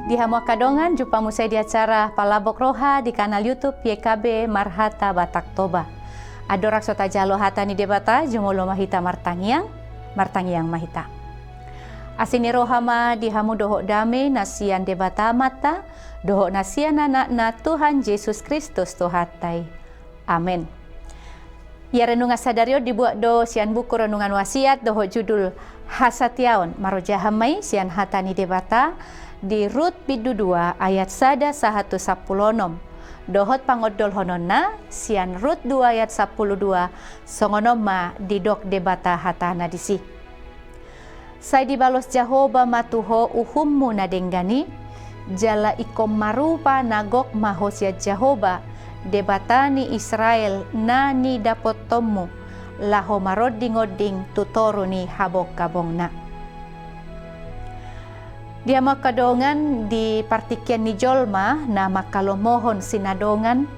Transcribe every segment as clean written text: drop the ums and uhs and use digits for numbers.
Di Hamua Kadongan, jumpa musai di acara Palabok Roha di kanal YouTube YKB Marhata Batak Toba. Adorak sota jalo hata ni debata jumolo mahita martangiang mahita. Asini roha ma di hamu dohok dame nasian debata mata, dohok nasian anak na Tuhan Yesus Kristus Tuhatai. Amin. Ya renungan sadario dibuat do sian buku renungan wasiat dohok judul Hasatiaon marojahamai sian hata ni debata di Rut bidu 2 ayat 1-1 sapulunom. Dohot pangodol hononna sian Rut 2 ayat 12 songonoma didok debata hatana disi. Sai dibalos Jahoba matuho uhummu nadenggani jala ikom marupa nagok mahosya Jahoba debatani Israel nani dapot tomu laho maroding-oding tutoruni habok kabongna. Dia makadongan di partikian ni Jolma na makalomohon sinadongan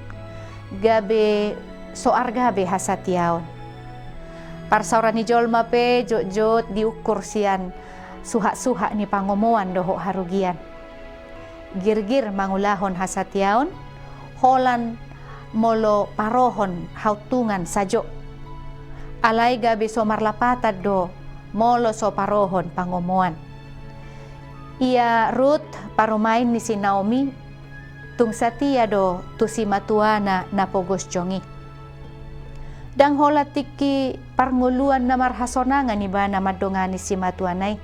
gabe soar gabe hasatiaon. Parsauran ni Jolma pe jot-jot diukur sian suha-suha ni pangomoan dohok harugian. Gir-gir mangulahon hasatiaon, holan molo parohon hautungan sajo. Alai gabe so marlapatad do molo so parohon pangomoan. Ia Rut parumain ni si Naomi tung satia do tu si matuana na pogos jongi. Dang hola tiki parnguluan na marhasonangan ibana madongan ni si matuanay.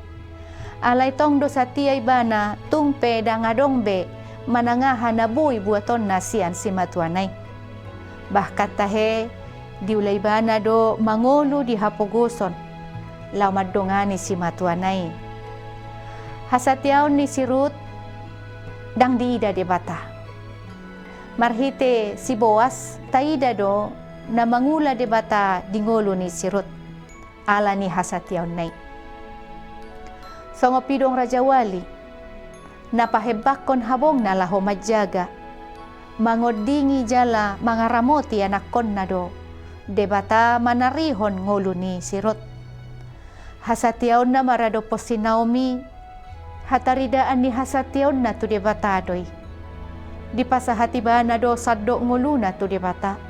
Alay tong do satia ibana tung pe dangadongbe manangahan na buy buaton na sian si matuanay. Bahkat tahe diulay bana do mangulu di hapogoson law madongan ni si matuanay. Hasatiaon ni si Rut dang diida debata. Marhite si Boas taida do na mangula debata dingolo ni si Rut. Ala ni hasatiaon nay. Songopidong Raja Wali napahebakon habong na laho madjaga. Mangodingi jala mangaramoti anakon na do. Debata manarihon ngolo ni si Rut. Hasatiaon na marado po si Naomi hataridaan ni hasation na tu debata doy. Di pasahati ba na do saddo ngulu na tu debata.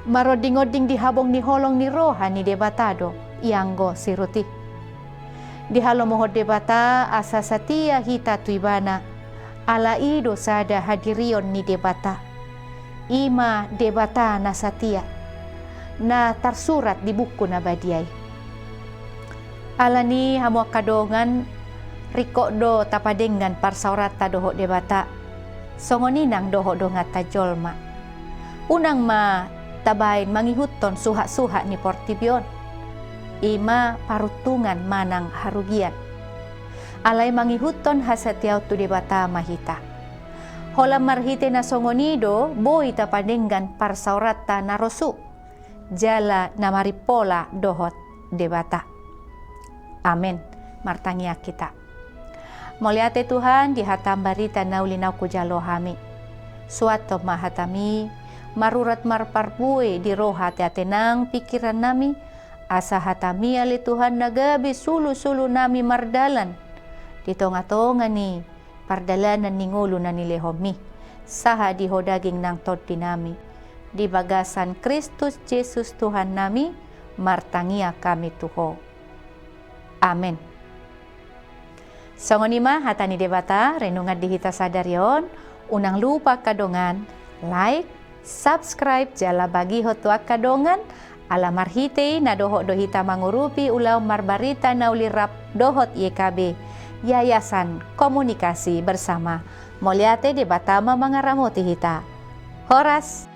Maroding-oding di habong ni holong ni roha ni debatado ianggo si Ruti. Di halo mohod debata asa satia hita tu ibana ala ido sada hadirion ni debata. Ima debata na satia na tersurat di buku na badiay. Ala ni hamua kadongan riko do tapadengan parsaurata dohok debata songoninang dohok do ngata Jolma. Unang ma tabain mangihuton suha-suha ni portibion. Ima parutungan manang harugian. Alay mangihuton hasatiaw tu debata mahita. Hola marhite na songonido boy tapadengan parsaurata na rosu. Jala na maripola dohot debata. Amin. Martangia kita. Moliate Tuhan di hatam barita naulinau kujalo hami. Suato mahatami marurat marparbue di roha teatenang pikiran nami. Asa hatami ali Tuhan nagabi sulu-sulu nami mardalan. Di tonga-tonga ni pardalanan ni ngulu na nilehomi. Saha di hodaging nang todi nami. Di bagasan Kristus Yesus Tuhan nami martangia kami tuho. Amin. Songonima hatani debata renungan di hita sadarion unang lupa kadongan like subscribe jala bagi hotua kadongan ala marhite na dohok dohita mangurupi ulau marbarita na ulirap dohot YKB Yayasan Komunikasi Bersama moliate debata mangaramoti hita horas.